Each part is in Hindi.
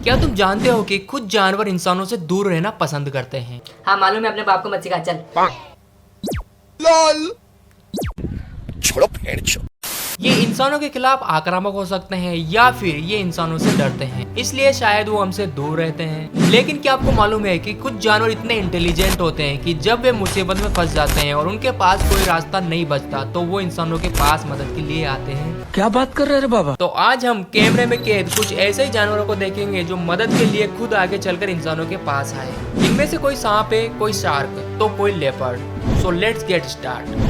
क्या तुम जानते हो कि कुछ जानवर इंसानों से दूर रहना पसंद करते हैं? हाँ मालूम है, अपने बाप को मत सिखा, चल। छोड़ो फेड़ छो। ये इंसानों के खिलाफ आक्रामक हो सकते हैं या फिर ये इंसानों से डरते हैं, इसलिए शायद वो हमसे दूर रहते हैं। लेकिन क्या आपको मालूम है कि कुछ जानवर इतने इंटेलिजेंट होते हैं कि जब वे मुसीबत में फंस जाते हैं और उनके पास कोई रास्ता नहीं बचता तो वो इंसानों के पास मदद के लिए आते हैं। क्या बात कर रहे रे बाबा। तो आज हम कैमरे में कैद कुछ ऐसे ही जानवरों को देखेंगे जो मदद के लिए खुद आगे चलकर इंसानों के पास आए। इनमें से कोई सांप है, कोई शार्क तो कोई leopard. So let's get start.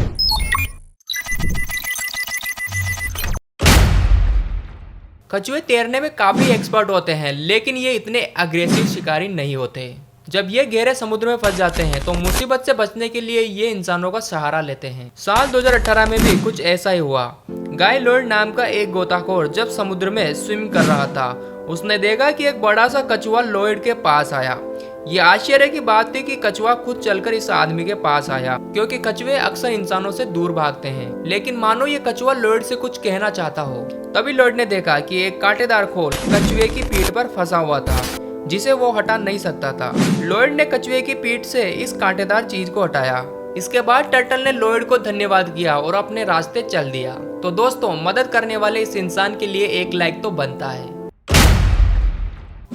कछुए तैरने में काफी एक्सपर्ट होते हैं, लेकिन ये इतने अग्रेसिव शिकारी नहीं होते। जब ये गहरे समुद्र में फंस जाते हैं तो मुसीबत से बचने के लिए ये इंसानों का सहारा लेते हैं। साल 2018 में भी कुछ ऐसा ही हुआ। गाय लॉयड नाम का एक गोताखोर जब समुद्र में स्विम कर रहा था, उसने देखा कि एक बड़ा सा कछुआ लॉयड के पास आया। ये आश्चर्य की बात थी कि कछुआ खुद चलकर इस आदमी के पास आया, क्योंकि कछुए अक्सर इंसानों से दूर भागते हैं। लेकिन मानो ये कछुआ लॉयड से कुछ कहना चाहता हो। तभी लॉयड ने देखा कि एक कांटेदार खोल कछुए की पीठ पर फंसा हुआ था, जिसे वो हटा नहीं सकता था। लॉयड ने कछुए की पीठ से इस कांटेदार चीज को हटाया। इसके बाद टर्टल ने लॉयड को धन्यवाद किया और अपने रास्ते चल दिया। तो दोस्तों, मदद करने वाले इस इंसान के लिए एक लाइक तो बनता है।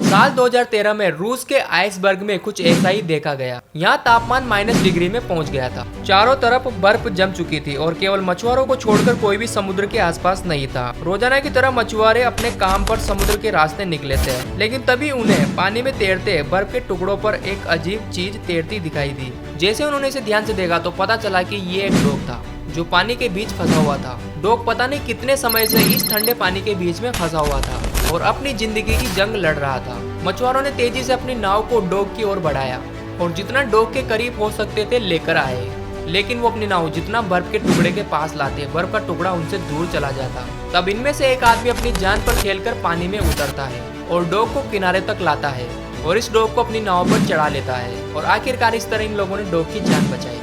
साल 2013 में रूस के आइसबर्ग में कुछ ऐसा ही देखा गया। यहाँ तापमान -डिग्री में पहुँच गया था। चारों तरफ बर्फ जम चुकी थी और केवल मछुआरों को छोड़कर कोई भी समुद्र के आसपास नहीं था। रोजाना की तरह मछुआरे अपने काम पर समुद्र के रास्ते निकले थे, लेकिन तभी उन्हें पानी में तैरते बर्फ के टुकड़ों पर एक अजीब चीज तैरती दिखाई दी। जैसे उन्होंने इसे ध्यान से देखा तो पता चला कि ये एक डॉग था जो पानी के बीच फंसा हुआ था। डॉग पता नहीं कितने समय से इस ठंडे पानी के बीच में फंसा हुआ था और अपनी जिंदगी की जंग लड़ रहा था। मछुआरों ने तेजी से अपनी नाव को डॉग की ओर बढ़ाया और जितना डॉग के करीब हो सकते थे लेकर आए, लेकिन वो अपनी नाव जितना बर्फ के टुकड़े के पास लाते, बर्फ का टुकड़ा उनसे दूर चला जाता। तब इनमें से एक आदमी अपनी जान पर खेलकर पानी में उतरता है और डॉग को किनारे तक लाता है और इस डॉग को अपनी नाव पर चढ़ा लेता है और आखिरकार इस तरह इन लोगों ने डॉग की जान बचाई।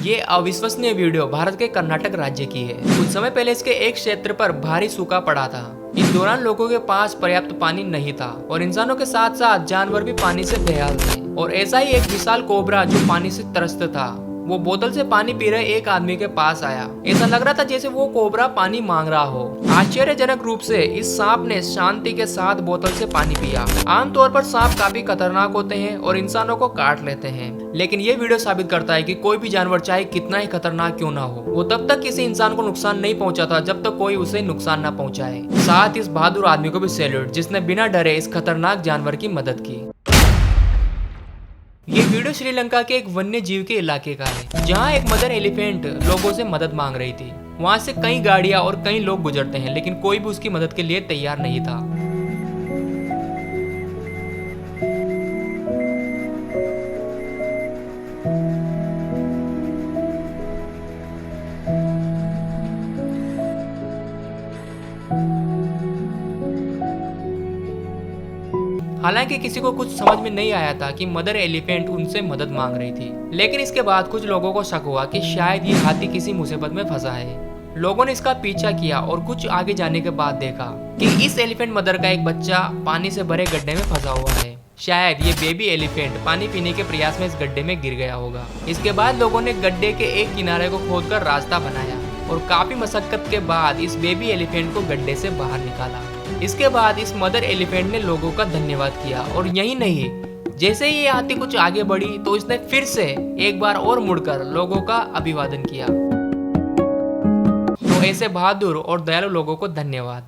ये अविश्वसनीय वीडियो भारत के कर्नाटक राज्य की है। कुछ समय पहले इसके एक क्षेत्र पर भारी सूखा पड़ा था। इस दौरान लोगों के पास पर्याप्त पानी नहीं था और इंसानों के साथ साथ जानवर भी पानी से बेहाल थे। और ऐसा ही एक विशाल कोबरा जो पानी से त्रस्त था, वो बोतल से पानी पी रहे एक आदमी के पास आया। ऐसा लग रहा था जैसे वो कोबरा पानी मांग रहा हो। आश्चर्यजनक रूप से इस सांप ने शांति के साथ बोतल से पानी पिया। आमतौर पर सांप काफी खतरनाक होते हैं और इंसानों को काट लेते हैं, लेकिन ये वीडियो साबित करता है कि कोई भी जानवर चाहे कितना ही खतरनाक क्यों ना हो, वो तब तक किसी इंसान को नुकसान नहीं पहुंचाता जब तक कोई उसे नुकसान न पहुंचाए। साथ इस बहादुर आदमी को भी सैल्यूट, जिसने बिना डरे इस खतरनाक जानवर की मदद की। ये वीडियो श्रीलंका के एक वन्य जीव के इलाके का है, जहाँ एक मदर एलिफेंट लोगों से मदद मांग रही थी। वहाँ से कई गाड़ियाँ और कई लोग गुजरते हैं, लेकिन कोई भी उसकी मदद के लिए तैयार नहीं था। हालांकि किसी को कुछ समझ में नहीं आया था कि मदर एलिफेंट उनसे मदद मांग रही थी, लेकिन इसके बाद कुछ लोगों को शक हुआ कि शायद ये हाथी किसी मुसीबत में फंसा है। लोगों ने इसका पीछा किया और कुछ आगे जाने के बाद देखा कि इस एलिफेंट मदर का एक बच्चा पानी से भरे गड्ढे में फंसा हुआ है। शायद ये बेबी एलिफेंट पानी पीने के प्रयास में इस गड्ढे में गिर गया होगा। इसके बाद लोगों ने गड्ढे के एक किनारे को खोदकर रास्ता बनाया और काफी मशक्कत के बाद इस बेबी एलिफेंट को गड्ढे से बाहर निकाला। इसके बाद इस मदर एलिफेंट ने लोगों का धन्यवाद किया और यही नहीं, जैसे ही ये हाथी कुछ आगे बढ़ी तो इसने फिर से एक बार और मुड़कर लोगों का अभिवादन किया। तो ऐसे बहादुर और दयालु लोगों को धन्यवाद।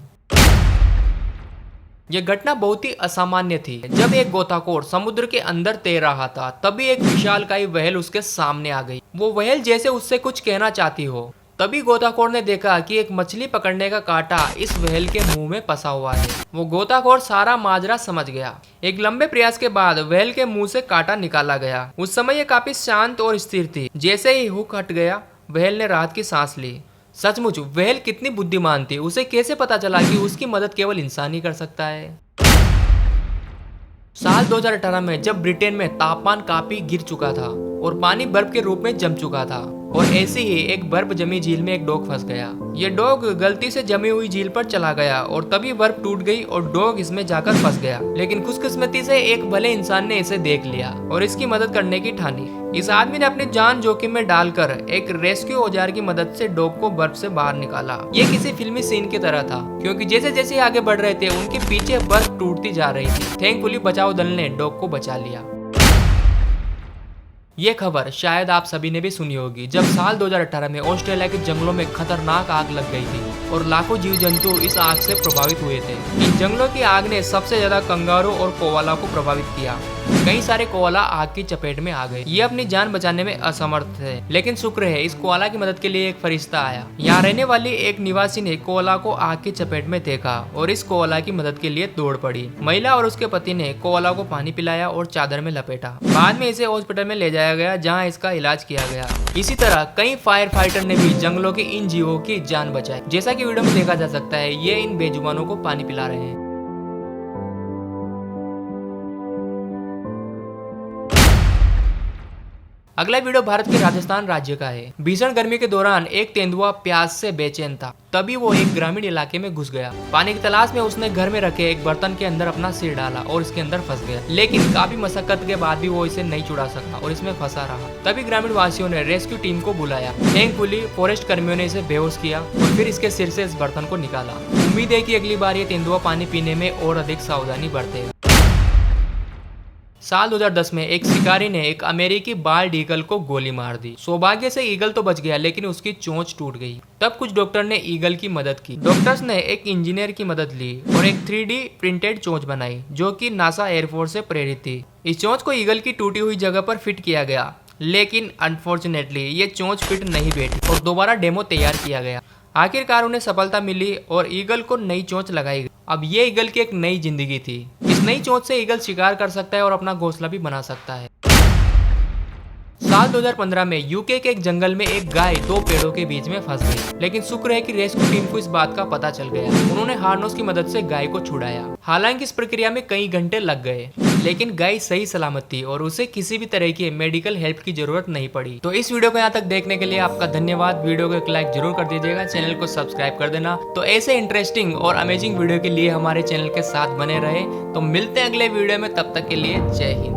यह घटना बहुत ही असामान्य थी। जब एक गोताखोर समुद्र के अंदर तैर रहा था, तभी एक विशालकाय व्हेल उसके सामने आ गई। वो व्हेल जैसे उससे कुछ कहना चाहती हो। तभी गोताखोर ने देखा कि एक मछली पकड़ने का कांटा इस व्हेल के मुंह में फंसा हुआ है। वो गोताखोर सारा माजरा समझ गया। एक लंबे प्रयास के बाद व्हेल के मुंह से कांटा निकाला गया। उस समय ये काफी शांत और स्थिर थी। जैसे ही हुक हट गया, व्हेल ने राहत की सांस ली। सचमुच व्हेल कितनी बुद्धिमान थी। उसे कैसे पता चला कि उसकी मदद केवल इंसान ही कर सकता है। साल 2018 में जब ब्रिटेन में तापमान काफी गिर चुका था और पानी बर्फ के रूप में जम चुका था, और ऐसी ही एक बर्फ जमी झील में एक डॉग फंस गया। ये डॉग गलती से जमी हुई झील पर चला गया और तभी बर्फ टूट गई और डॉग इसमें जाकर फंस गया। लेकिन खुशकिस्मती से एक भले इंसान ने इसे देख लिया और इसकी मदद करने की ठानी। इस आदमी ने अपनी जान जोखिम में डालकर एक रेस्क्यू औजार की मदद से डॉग को बर्फ से बाहर निकाला। ये किसी फिल्मी सीन की तरह था, क्योंकि जैसे जैसे आगे बढ़ रहे थे उनके पीछे बर्फ टूटती जा रही थी। थैंकफुली बचाव दल ने डॉग को बचा लिया। ये खबर शायद आप सभी ने भी सुनी होगी, जब साल 2018 में ऑस्ट्रेलिया के जंगलों में खतरनाक आग लग गई थी और लाखों जीव जंतु इस आग से प्रभावित हुए थे। इन जंगलों की आग ने सबसे ज्यादा कंगारू और कोआला को प्रभावित किया। कई सारे कोआला आग की चपेट में आ गए। ये अपनी जान बचाने में असमर्थ थे, लेकिन शुक्र है इस कोआला की मदद के लिए एक फरिश्ता आया। यहाँ रहने वाली एक निवासी ने कोआला को आग की चपेट में देखा और इस कोआला की मदद के लिए दौड़ पड़ी। महिला और उसके पति ने कोआला को पानी पिलाया और चादर में लपेटा। बाद में इसे हॉस्पिटल में ले जाया गया, जहाँ इसका इलाज किया गया। इसी तरह कई फायर फाइटर ने भी जंगलों के इन जीवों की जान बचाई। जैसा कि वीडियो में देखा जा सकता है, ये इन बेजुबानों को पानी पिला रहे हैं। अगला वीडियो भारत के राजस्थान राज्य का है। भीषण गर्मी के दौरान एक तेंदुआ प्यास से बेचैन था। तभी वो एक ग्रामीण इलाके में घुस गया। पानी की तलाश में उसने घर में रखे एक बर्तन के अंदर अपना सिर डाला और इसके अंदर फंस गया। लेकिन काफी मशक्कत के बाद भी वो इसे नहीं छुड़ा सका और इसमें फंसा रहा। तभी ग्रामीण वासियों ने रेस्क्यू टीम को बुलाया। थैंकफुली फॉरेस्ट कर्मियों ने इसे बेहोश किया और फिर इसके सिर से इस बर्तन को निकाला। उम्मीद है कि अगली बार ये तेंदुआ पानी पीने में और अधिक सावधानी बरतेगा। साल 2010 में एक शिकारी ने एक अमेरिकी बाल्ड ईगल को गोली मार दी। सौभाग्य से ईगल तो बच गया, लेकिन उसकी चोंच टूट गई। तब कुछ डॉक्टर ने ईगल की मदद की। डॉक्टर्स ने एक इंजीनियर की मदद ली और एक 3D प्रिंटेड चोंच बनाई, जो कि नासा एयरफोर्स से प्रेरित थी। इस चोंच को ईगल की टूटी हुई जगह पर फिट किया गया, लेकिन अनफॉर्चुनेटली ये चोंच फिट नहीं बैठी और दोबारा डेमो तैयार किया गया। आखिरकार उन्हें सफलता मिली और ईगल को नई चोंच लगाई गई। अब ये ईगल की एक नई जिंदगी थी। इस नई चोंच से ईगल शिकार कर सकता है और अपना घोंसला भी बना सकता है। साल 2015 में यूके के एक जंगल में एक गाय 2 पेड़ों के बीच में फंस गई, लेकिन शुक्र है कि रेस्क्यू टीम को इस बात का पता चल गया। उन्होंने हार्नेस की मदद से गाय को छुड़ाया। हालांकि इस प्रक्रिया में कई घंटे लग गए, लेकिन गाय सही सलामत थी और उसे किसी भी तरह की मेडिकल हेल्प की जरूरत नहीं पड़ी। तो इस वीडियो को यहाँ तक देखने के लिए आपका धन्यवाद। वीडियो को एक लाइक जरूर कर दीजिएगा, चैनल को सब्सक्राइब कर देना। तो ऐसे इंटरेस्टिंग और अमेजिंग वीडियो के लिए हमारे चैनल के साथ बने रहे। तो मिलते हैं अगले वीडियो में, तब तक के लिए जय हिंद।